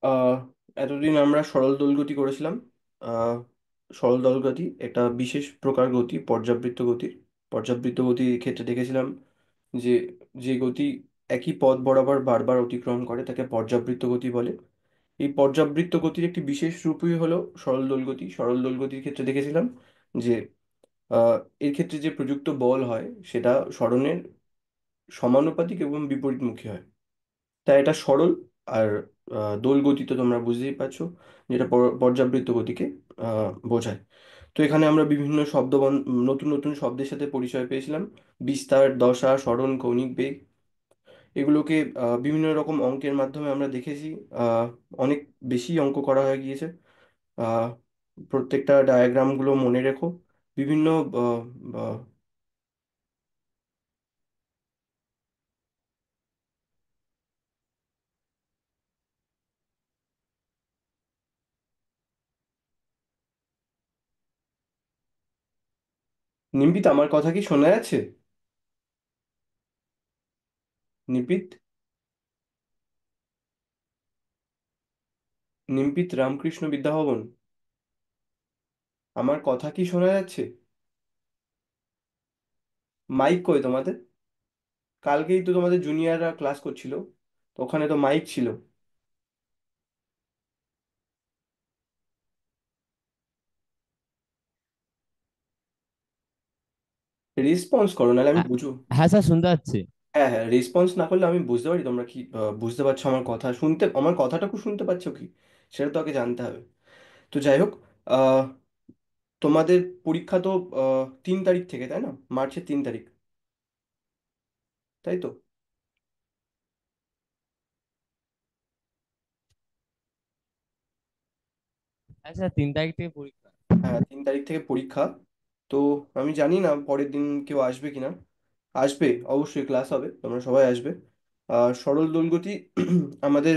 আহ এতদিন আমরা সরল দোলগতি করেছিলাম। আহ সরল দোলগতি একটা বিশেষ প্রকার গতি, পর্যাবৃত্ত গতির। পর্যাবৃত্ত গতির ক্ষেত্রে দেখেছিলাম যে যে গতি একই পথ বরাবর বারবার অতিক্রম করে তাকে পর্যাবৃত্ত গতি বলে। এই পর্যাবৃত্ত গতির একটি বিশেষ রূপই হলো সরল দোলগতি। সরল দোলগতির ক্ষেত্রে দেখেছিলাম যে আহ এর ক্ষেত্রে যে প্রযুক্ত বল হয় সেটা সরণের সমানুপাতিক এবং বিপরীতমুখী হয়। তাই এটা সরল। আর দোল গতি তো তোমরা বুঝতেই পারছো, যেটা পর্যাবৃত্ত গতিকে বোঝায়। তো এখানে আমরা বিভিন্ন নতুন নতুন শব্দের সাথে পরিচয় পেয়েছিলাম। বিস্তার, দশা, সরণ, কৌণিক বেগ, এগুলোকে বিভিন্ন রকম অঙ্কের মাধ্যমে আমরা দেখেছি। আহ, অনেক বেশি অঙ্ক করা হয়ে গিয়েছে। আহ, প্রত্যেকটা ডায়াগ্রামগুলো মনে রেখো। বিভিন্ন আহ, আহ, নিম্পিত, আমার কথা কি শোনা যাচ্ছে? নিম্পিত, নিম্পিত রামকৃষ্ণ বিদ্যাভবন, আমার কথা কি শোনা যাচ্ছে? মাইক কই তোমাদের? কালকেই তো তোমাদের জুনিয়ররা ক্লাস করছিল, তো ওখানে তো মাইক ছিল। রেসপন্স করো, নাহলে আমি হ্যাঁ, বুঝো। হ্যাঁ স্যার শুনতে পাচ্ছি। হ্যাঁ হ্যাঁ, রেসপন্স না করলে আমি বুঝতে পারি তোমরা কি বুঝতে পারছো আমার কথা, শুনতে আমার কথাটাকে শুনতে পাচ্ছো কি, সেটা তো আগে জানতে হবে। তো যাই হোক, আহ, তোমাদের পরীক্ষা তো 3 তারিখ থেকে, তাই না? মার্চের 3 তারিখ, তাই তো? হ্যাঁ স্যার, 3 তারিখ থেকে পরীক্ষা। হ্যাঁ, 3 তারিখ থেকে পরীক্ষা। তো আমি জানি না পরের দিন কেউ আসবে কিনা। আসবে, অবশ্যই ক্লাস হবে, তোমরা সবাই আসবে। সরল দোলগতি আমাদের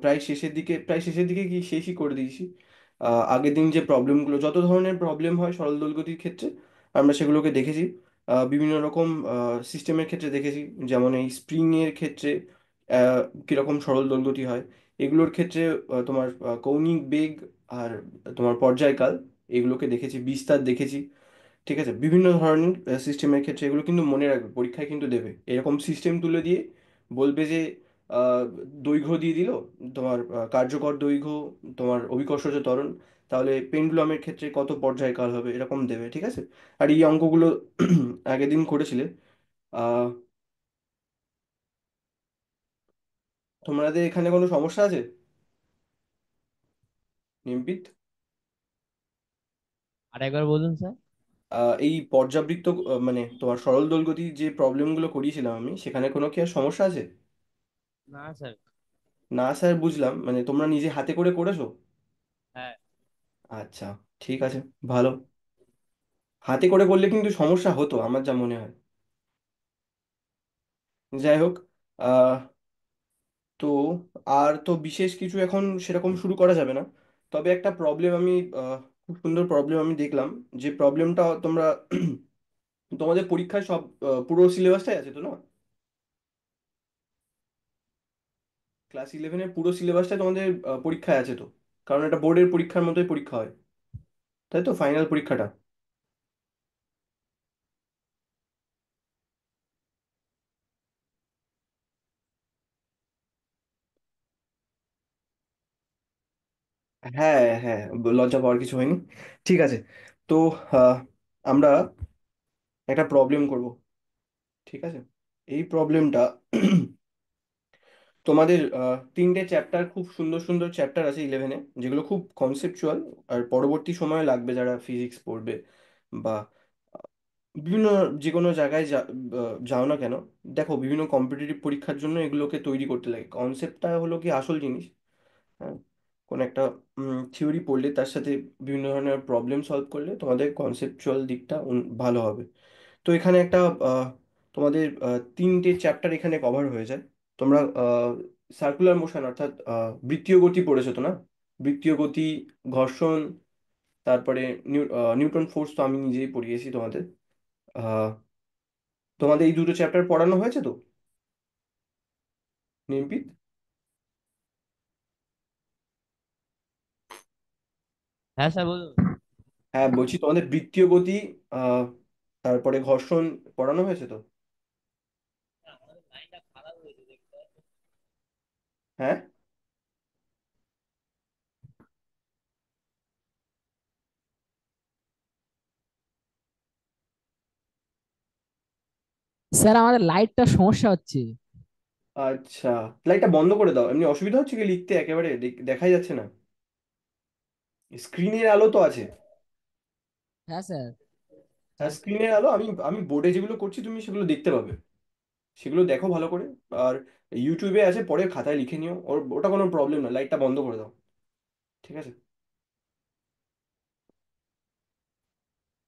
প্রায় শেষের দিকে কি শেষই করে দিয়েছি। আগের দিন যে প্রবলেমগুলো, যত ধরনের প্রবলেম হয় সরল দোলগতির ক্ষেত্রে, আমরা সেগুলোকে দেখেছি। বিভিন্ন রকম সিস্টেমের ক্ষেত্রে দেখেছি, যেমন এই স্প্রিংয়ের ক্ষেত্রে কীরকম সরল দোলগতি হয়। এগুলোর ক্ষেত্রে তোমার কৌণিক বেগ আর তোমার পর্যায়কাল, এগুলোকে দেখেছি, বিস্তার দেখেছি। ঠিক আছে, বিভিন্ন ধরনের সিস্টেমের ক্ষেত্রে এগুলো কিন্তু মনে রাখবে, পরীক্ষায় কিন্তু দেবে এরকম সিস্টেম তুলে দিয়ে। বলবে যে আহ, দৈর্ঘ্য দিয়ে দিল, তোমার কার্যকর দৈর্ঘ্য, তোমার অভিকর্ষজ ত্বরণ, তাহলে পেন্ডুলামের ক্ষেত্রে কত পর্যায়কাল হবে, এরকম দেবে। ঠিক আছে, আর এই অঙ্কগুলো আগের দিন করেছিলে। আহ তোমাদের এখানে কোনো সমস্যা আছে, নিম্পিত? আর একবার বলুন স্যার। এই পর্যাবৃত্ত মানে তোমার সরল দোলগতির যে প্রবলেমগুলো করিয়েছিলাম আমি, সেখানে কোনো কি আর সমস্যা আছে? না স্যার। না স্যার, বুঝলাম, মানে তোমরা নিজে হাতে করে করেছো? হ্যাঁ। আচ্ছা, ঠিক আছে, ভালো। হাতে করে করলে কিন্তু সমস্যা হতো আমার যা মনে হয়। যাই হোক, আহ তো আর তো বিশেষ কিছু এখন সেরকম শুরু করা যাবে না। তবে একটা প্রবলেম আমি খুব সুন্দর প্রবলেম আমি দেখলাম, যে প্রবলেমটা তোমরা তোমাদের পরীক্ষায় সব পুরো সিলেবাসটাই আছে তো, না? ক্লাস 11-এর পুরো সিলেবাসটা তোমাদের পরীক্ষায় আছে তো? কারণ এটা বোর্ডের পরীক্ষার মতোই পরীক্ষা হয়, তাই তো, ফাইনাল পরীক্ষাটা। হ্যাঁ হ্যাঁ, লজ্জা পাওয়ার কিছু হয়নি। ঠিক আছে, তো আহ, আমরা একটা প্রবলেম করব। ঠিক আছে, এই প্রবলেমটা তোমাদের 3টে চ্যাপ্টার, খুব সুন্দর সুন্দর চ্যাপ্টার আছে 11-এ, যেগুলো খুব কনসেপচুয়াল। আর পরবর্তী সময়ে লাগবে যারা ফিজিক্স পড়বে, বা আহ, বিভিন্ন যে কোনো জায়গায় যাও না কেন, দেখো বিভিন্ন কম্পিটিটিভ পরীক্ষার জন্য এগুলোকে তৈরি করতে লাগে। কনসেপ্টটা হলো কি আসল জিনিস। হ্যাঁ, কোন একটা থিওরি পড়লে তার সাথে বিভিন্ন ধরনের প্রবলেম সলভ করলে তোমাদের কনসেপচুয়াল দিকটা ভালো হবে। তো এখানে একটা আহ, তোমাদের 3টে চ্যাপ্টার এখানে কভার হয়ে যায়। তোমরা সার্কুলার মোশন অর্থাৎ বৃত্তীয় গতি পড়েছো তো, না? বৃত্তীয় গতি, ঘর্ষণ, তারপরে নিউটন ফোর্স তো আমি নিজেই পড়িয়েছি তোমাদের। আহ, তোমাদের এই দুটো চ্যাপ্টার পড়ানো হয়েছে তো, নিম্পিত? হ্যাঁ স্যার বলুন। হ্যাঁ, বলছি তোমাদের বৃত্তীয় গতি, আহ তারপরে ঘর্ষণ পড়ানো হয়েছে তো? স্যার, আমাদের লাইনটা খারাপ হয়েছে দেখতে পাচ্ছেন? হ্যাঁ। স্যার আমাদের লাইটটা সমস্যা হচ্ছে। আচ্ছা, লাইটটা বন্ধ করে দাও। এমনি অসুবিধা হচ্ছে কি লিখতে? একেবারে দেখাই যাচ্ছে না। স্ক্রিনের আলো তো আছে। হ্যাঁ স্যার। হ্যাঁ, চার- স্ক্রিনের আলো, আমি আমি বোর্ডে যেগুলো করছি তুমি সেগুলো দেখতে পাবে। সেগুলো দেখো ভালো করে। আর ইউটিউবে আছে, পরে খাতায় লিখে নিও, ওটা কোনো প্রবলেম না। লাইটটা বন্ধ করে দাও, ঠিক আছে?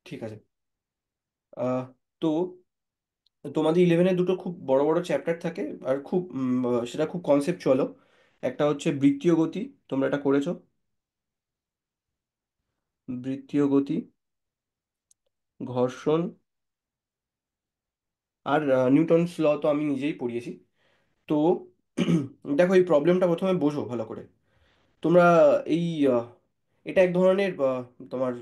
ঠিক আছে। আহ তো তোমাদের ইলেভেনে দুটো খুব বড় বড় চ্যাপ্টার থাকে, আর খুব সেটা খুব কনসেপচুয়ালও। একটা হচ্ছে বৃত্তীয় গতি, তোমরা এটা করেছো। বৃত্তীয় গতি, ঘর্ষণ, আর নিউটনস ল তো আমি নিজেই পড়িয়েছি। তো দেখো, এই প্রবলেমটা প্রথমে বোঝো ভালো করে। তোমরা এই এটা এক ধরনের তোমার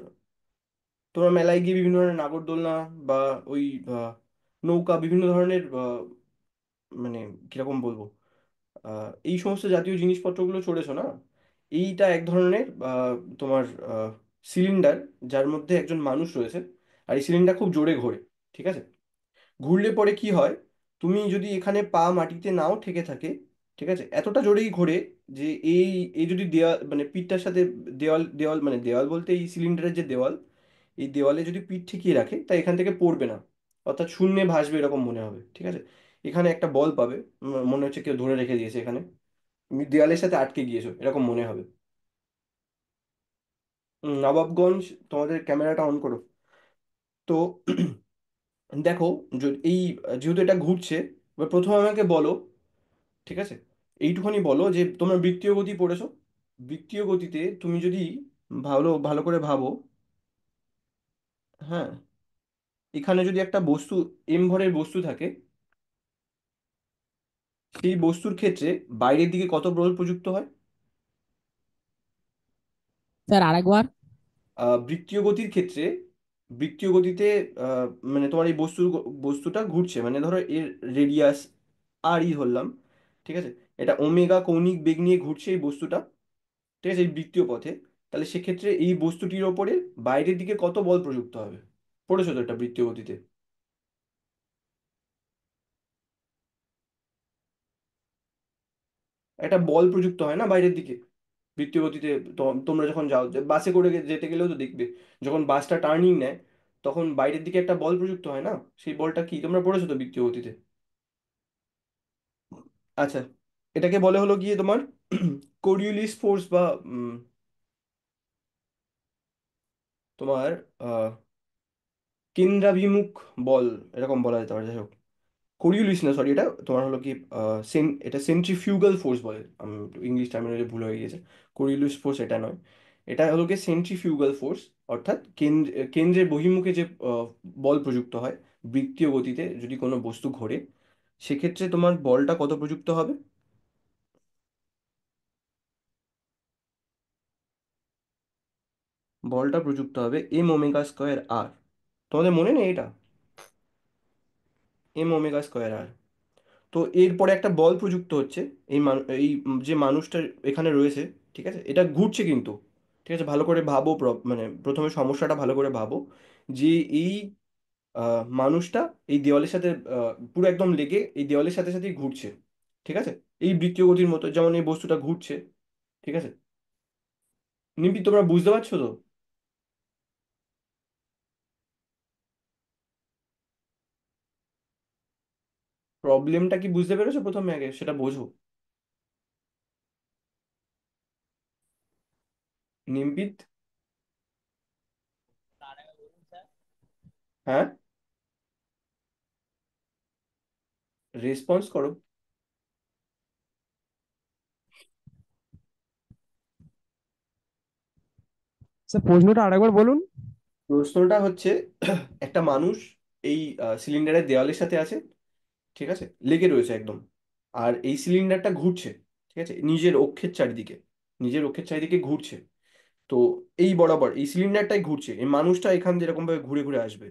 তোমরা মেলায় গিয়ে বিভিন্ন ধরনের নাগরদোলনা বা ওই নৌকা, বিভিন্ন ধরনের মানে কিরকম বলবো, এই সমস্ত জাতীয় জিনিসপত্রগুলো চড়েছো না? এইটা এক ধরনের তোমার সিলিন্ডার, যার মধ্যে একজন মানুষ রয়েছে। আর এই সিলিন্ডার খুব জোরে ঘোরে, ঠিক আছে? ঘুরলে পরে কি হয়, তুমি যদি এখানে পা মাটিতে নাও ঠেকে থাকে, ঠিক আছে, এতটা জোরেই ঘোরে যে এই এই যদি দেওয়াল, মানে পিঠটার সাথে দেওয়াল দেওয়াল মানে দেওয়াল বলতে এই সিলিন্ডারের যে দেওয়াল, এই দেওয়ালে যদি পিঠ ঠেকিয়ে রাখে, তা এখান থেকে পড়বে না। অর্থাৎ শূন্যে ভাসবে এরকম মনে হবে, ঠিক আছে? এখানে একটা বল পাবে, মনে হচ্ছে কেউ ধরে রেখে দিয়েছে এখানে। তুমি দেওয়ালের সাথে আটকে গিয়েছো এরকম মনে হবে। নবাবগঞ্জ, তোমাদের ক্যামেরাটা অন করো। তো দেখো, যদি এই যেহেতু এটা ঘুরছে, এবার প্রথমে আমাকে বলো, ঠিক আছে, এইটুখানি বলো যে তোমরা বৃত্তীয় গতি পড়েছো। বৃত্তীয় গতিতে তুমি যদি ভালো ভালো করে ভাবো, হ্যাঁ, এখানে যদি একটা বস্তু, এম ভরের বস্তু থাকে, সেই বস্তুর ক্ষেত্রে বাইরের দিকে কত বল প্রযুক্ত হয়? স্যার আরেকবার। বৃত্তীয় গতির ক্ষেত্রে, বৃত্তীয় গতিতে আহ, মানে তোমার এই বস্তুটা ঘুরছে, মানে ধরো এর রেডিয়াস আর ই ধরলাম, ঠিক আছে? এটা ওমেগা কৌণিক বেগ নিয়ে ঘুরছে এই বস্তুটা, ঠিক আছে, এই বৃত্তীয় পথে। তাহলে সেক্ষেত্রে এই বস্তুটির ওপরে বাইরের দিকে কত বল প্রযুক্ত হবে? পড়েছো তো এটা বৃত্তীয় গতিতে? একটা বল প্রযুক্ত হয় না বাইরের দিকে বৃত্তীয় গতিতে। তোমরা যখন যাও, বাসে করে যেতে গেলেও তো দেখবে, যখন বাসটা টার্নিং নেয়, তখন বাইরের দিকে একটা বল প্রযুক্ত হয় না? সেই বলটা কি, তোমরা পড়েছো তো বৃত্তীয় গতিতে? আচ্ছা, এটাকে বলে হলো গিয়ে তোমার কোরিওলিস ফোর্স, বা তোমার আহ, কেন্দ্রাভিমুখ বল, এরকম বলা যেতে পারে। যাই হোক, কোরিওলিস না, সরি, এটা তোমার হলো কি এটা সেন্ট্রিফিউগাল ফোর্স বলে। আমি ইংলিশ টার্মিনোলজি ভুল হয়ে গিয়েছে। কোরিওলিস ফোর্স এটা নয়। এটা হলো কি সেন্ট্রিফিউগাল ফোর্স, অর্থাৎ কেন্দ্রের বহির্মুখে যে বল প্রযুক্ত হয় বৃত্তীয় গতিতে যদি কোনো বস্তু ঘোরে, সেক্ষেত্রে তোমার বলটা কত প্রযুক্ত হবে? বলটা প্রযুক্ত হবে এম ওমেগা স্কোয়ার আর। তোমাদের মনে নেই এটা? এম ওমেগা স্কোয়ার আর। তো এরপরে একটা বল প্রযুক্ত হচ্ছে যে মানুষটা এখানে রয়েছে, ঠিক আছে, এটা ঘুরছে কিন্তু, ঠিক আছে, ভালো করে ভাবো, মানে প্রথমে সমস্যাটা ভালো করে ভাবো, যে এই মানুষটা এই দেওয়ালের সাথে পুরো একদম লেগে এই দেওয়ালের সাথে সাথেই ঘুরছে, ঠিক আছে, এই বৃত্তীয় গতির মতো যেমন এই বস্তুটা ঘুরছে, ঠিক আছে? নিম্পি, তোমরা বুঝতে পারছো তো? প্রবলেমটা কি বুঝতে পেরেছো? প্রথমে আগে সেটা বোঝো। নিম্পিত? আরেকবার বলুন স্যার। হ্যাঁ, রেসপন্স করো। স্যার প্রশ্নটা আরেকবার বলুন। প্রশ্নটা হচ্ছে একটা মানুষ এই সিলিন্ডারের দেওয়ালের সাথে আছে, ঠিক আছে, লেগে রয়েছে একদম। আর এই সিলিন্ডারটা ঘুরছে, ঠিক আছে, নিজের অক্ষের চারিদিকে ঘুরছে। তো এই বরাবর এই সিলিন্ডারটাই ঘুরছে, এই মানুষটা এখান দিয়ে এরকম ভাবে ঘুরে ঘুরে আসবে।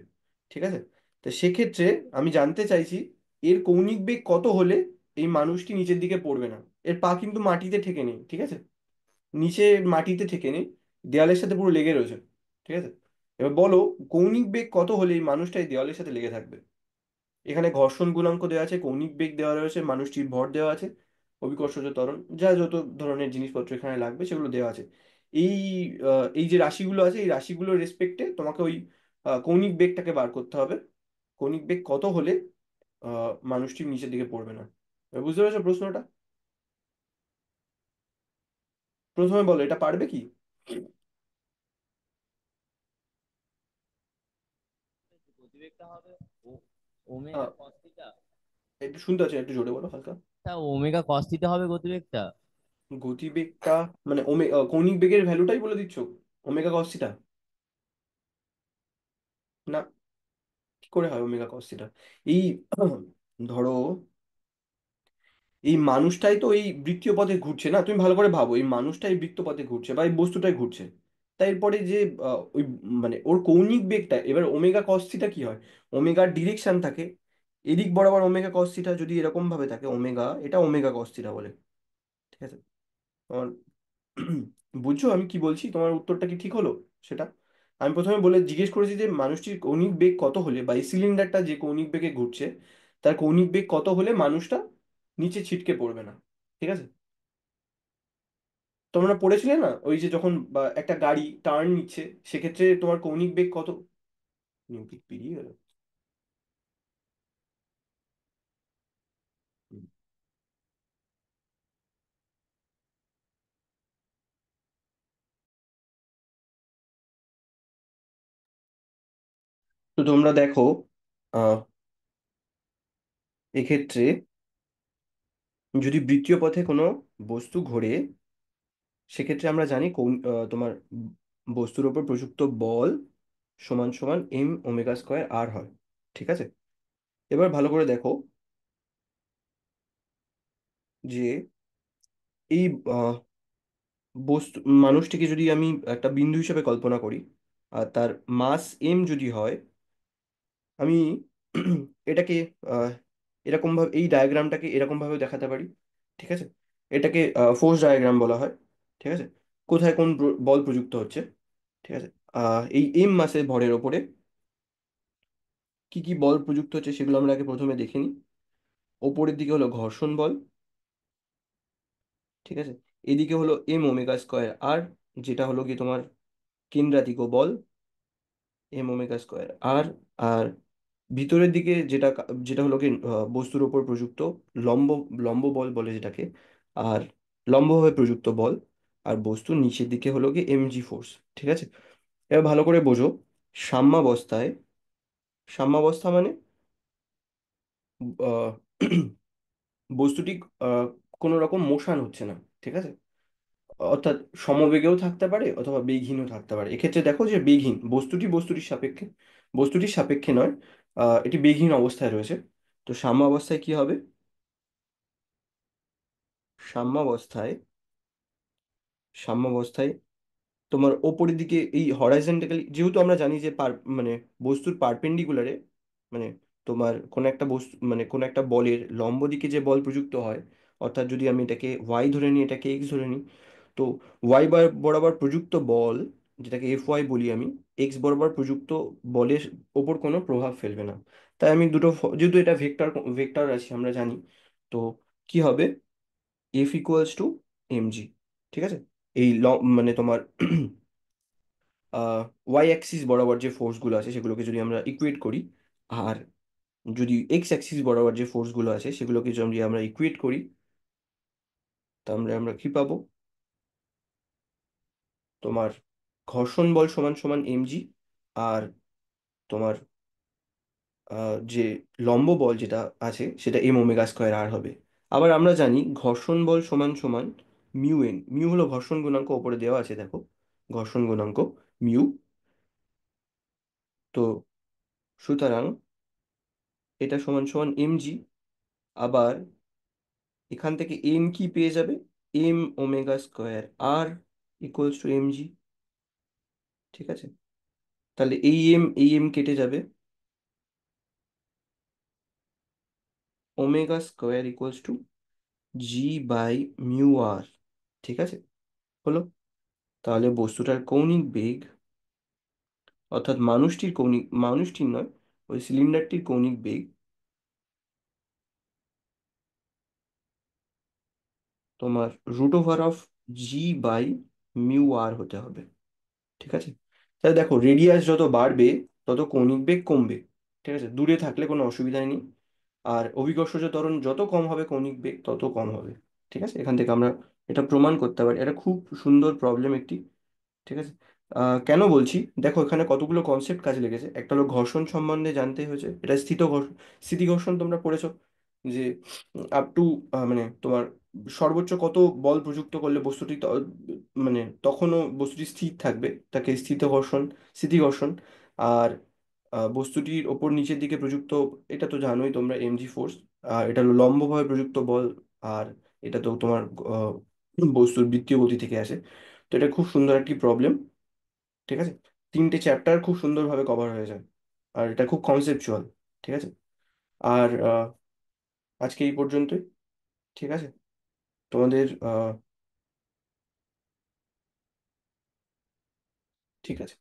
ঠিক আছে? তো সেক্ষেত্রে আমি জানতে চাইছি এর কৌণিক বেগ কত হলে এই মানুষটি নিচের দিকে পড়বে না। এর পা কিন্তু মাটিতে ঠেকে নেই, ঠিক আছে? নিচে মাটিতে ঠেকে নেই, দেওয়ালের সাথে পুরো লেগে রয়েছে। ঠিক আছে? এবার বলো কৌণিক বেগ কত হলে এই মানুষটা এই দেওয়ালের সাথে লেগে থাকবে। এখানে ঘর্ষণ গুণাঙ্ক দেওয়া আছে, কৌণিক বেগ দেওয়া রয়েছে, মানুষটির ভর দেওয়া আছে, অভিকর্ষজ ত্বরণ, যা যত ধরনের জিনিসপত্র এখানে লাগবে সেগুলো দেওয়া আছে। এই এই যে রাশিগুলো আছে এই রাশিগুলোর রেসপেক্টে তোমাকে ওই কৌণিক বেগটাকে বার করতে হবে। কৌণিক বেগ কত হলে মানুষটি নিচের দিকে পড়বে না। এবার বুঝতে পেরেছো প্রশ্নটা? প্রথমে বলো এটা পারবে কি? গতিবেগটা হবে ওমেগা আহ, কস থিটা। একটু শুনতে পাচ্ছি না, একটু জোরে বলো হালকা। তা ওমেগা কস থিটা হবে গতিবেগটা। গতিবেগটা মানে কৌণিক বেগের ভ্যালুটাই বলে দিচ্ছ, ওমেগা কস থিটা? না, কি করে হয় ওমেগা কস থিটা? এই ধরো এই মানুষটাই তো এই বৃত্তীয় পথে ঘুরছে না, তুমি ভালো করে ভাবো, এই মানুষটাই বৃত্ত পথে ঘুরছে বা এই বস্তুটাই ঘুরছে। তাই এরপরে যে ওই মানে ওর কৌণিক বেগটা, এবার ওমেগা কস থিটা কি হয়, ওমেগার ডিরেকশন থাকে এদিক বরাবর, ওমেগা কস থিটা যদি এরকম ভাবে থাকে ওমেগা, এটা ওমেগা কস থিটা বলে। ঠিক আছে? তোমার বুঝছো আমি কি বলছি? তোমার উত্তরটা কি ঠিক হলো সেটা? আমি প্রথমে বলে জিজ্ঞেস করেছি যে মানুষটির কৌণিক বেগ কত হলে বা এই সিলিন্ডারটা যে কৌণিক বেগে ঘুরছে তার কৌণিক বেগ কত হলে মানুষটা নিচে ছিটকে পড়বে না। ঠিক আছে? তোমরা পড়েছিলে না ওই যে যখন বা একটা গাড়ি টার্ন নিচ্ছে সেক্ষেত্রে তোমার কৌণিক বেগ কত? নিউক্লিক পেরিয়ে গেল। হুম। তো তোমরা দেখো আহ এক্ষেত্রে যদি বৃত্তীয় পথে কোনো বস্তু ঘোরে সেক্ষেত্রে আমরা জানি তোমার বস্তুর উপর প্রযুক্ত বল সমান সমান এম ওমেগা স্কোয়ার আর হয়। ঠিক আছে? এবার ভালো করে দেখো যে এই আহ, বস্তু মানুষটিকে যদি আমি একটা বিন্দু হিসেবে কল্পনা করি আর তার মাস এম যদি হয়, আমি এটাকে আহ, এরকম ভাবে এই ডায়াগ্রামটাকে এরকম ভাবে দেখাতে পারি। ঠিক আছে? এটাকে ফোর্স ডায়াগ্রাম বলা হয়। ঠিক আছে? কোথায় কোন বল প্রযুক্ত হচ্ছে। ঠিক আছে? এই এম মাসের ভরের ওপরে কি কি বল প্রযুক্ত হচ্ছে সেগুলো আমরা আগে প্রথমে দেখে নিই। ওপরের দিকে হলো ঘর্ষণ বল। ঠিক আছে? এদিকে হলো এম ওমেগা স্কোয়ার আর, যেটা হলো কি তোমার কেন্দ্রাতিক বল এম ওমেগা স্কোয়ার আর। আর ভিতরের দিকে যেটা যেটা হলো কি বস্তুর ওপর প্রযুক্ত লম্ব লম্ব বল বলে যেটাকে, আর লম্বভাবে প্রযুক্ত বল। আর বস্তুর নিচের দিকে হলো কি এমজি ফোর্স। ঠিক আছে? এবার ভালো করে বোঝো, সাম্যাবস্থায়, সাম্যাবস্থা মানে আহ, বস্তুটি আহ, কোনো রকম মোশন হচ্ছে না। ঠিক আছে? অর্থাৎ সমবেগেও থাকতে পারে অথবা বেগহীনও থাকতে পারে। এক্ষেত্রে দেখো যে বেগহীন বস্তুটি বস্তুটির সাপেক্ষে, বস্তুটির সাপেক্ষে নয়, এটি বেগহীন অবস্থায় রয়েছে। তো সাম্য অবস্থায় কি হবে? সাম্যাবস্থায়, সাম্যাবস্থায় তোমার ওপরের দিকে এই হরাইজন্টালি, যেহেতু আমরা জানি যে মানে বস্তুর পারপেন্ডিকুলারে, মানে তোমার কোন একটা বস্তু মানে কোন একটা বলের লম্ব দিকে যে বল প্রযুক্ত হয়, অর্থাৎ যদি আমি এটাকে ওয়াই ধরে নিই এটাকে এক্স ধরে নিই, তো ওয়াই বরাবর প্রযুক্ত বল, যেটাকে এফ ওয়াই বলি আমি, এক্স বরাবর প্রযুক্ত বলের ওপর কোনো প্রভাব ফেলবে না। তাই আমি দুটো যেহেতু এটা ভেক্টর ভেক্টর আছে আমরা জানি, তো কি হবে, F equals to M G. ঠিক আছে? এই মানে তোমার ওয়াই অ্যাক্সিস বরাবর যে ফোর্সগুলো আছে সেগুলোকে যদি আমরা ইকুয়েট করি, আর যদি এক্স অ্যাক্সিস বরাবর যে ফোর্সগুলো আছে সেগুলোকে যদি আমরা ইকুয়েট করি, তাহলে আমরা কি পাবো, তোমার ঘর্ষণ বল সমান সমান এমজি, আর তোমার যে লম্ব বল যেটা আছে সেটা এম ওমেগা স্কোয়ার আর হবে। আবার আমরা জানি ঘর্ষণ বল সমান সমান মিউ এন, মিউ হলো ঘর্ষণ গুণাঙ্ক, ওপরে দেওয়া আছে দেখো, ঘর্ষণ গুণাঙ্ক মিউ। তো সুতরাং এটা সমান সমান এমজি। আবার এখান থেকে এম কি পেয়ে যাবে, M omega square R equals to MG. ঠিক আছে, তাহলে এই এম কেটে যাবে, omega square equals to G by mu R. ঠিক আছে, হলো। তাহলে বস্তুটার কৌণিক বেগ, অর্থাৎ মানুষটির নয়, ওই সিলিন্ডারটির কৌণিক বেগ তোমার root over of G by mu R হতে হবে। ঠিক আছে, তাহলে দেখো রেডিয়াস যত বাড়বে তত কৌণিক বেগ কমবে। ঠিক আছে, দূরে থাকলে কোনো অসুবিধাই নেই। আর অভিকর্ষজ ত্বরণ যত কম হবে কৌণিক বেগ তত কম হবে। ঠিক আছে, এখান থেকে আমরা এটা প্রমাণ করতে পারি। এটা খুব সুন্দর প্রবলেম একটি। ঠিক আছে, কেন বলছি, দেখো এখানে কতগুলো কনসেপ্ট কাজে লেগেছে। একটা হলো ঘর্ষণ সম্বন্ধে জানতে হয়েছে, এটা স্থিতি ঘর্ষণ তোমরা পড়েছো, যে আপ টু মানে তোমার সর্বোচ্চ কত বল প্রযুক্ত করলে বস্তুটি মানে তখনও বস্তুটি স্থির থাকবে, তাকে স্থিতি ঘর্ষণ। আর বস্তুটির ওপর নিচের দিকে প্রযুক্ত, এটা তো জানোই তোমরা, এমজি ফোর্স। এটা হলো লম্বভাবে প্রযুক্ত বল। আর এটা তো তোমার আহ, বস্তুর বৃত্তীয় গতি থেকে আসে। তো এটা খুব সুন্দর একটি প্রবলেম। ঠিক আছে, তিনটে চ্যাপ্টার খুব সুন্দরভাবে কভার হয়ে যায়, আর এটা খুব কনসেপচুয়াল। ঠিক আছে, আর আজকে এই পর্যন্তই। ঠিক আছে, তোমাদের ঠিক আছে।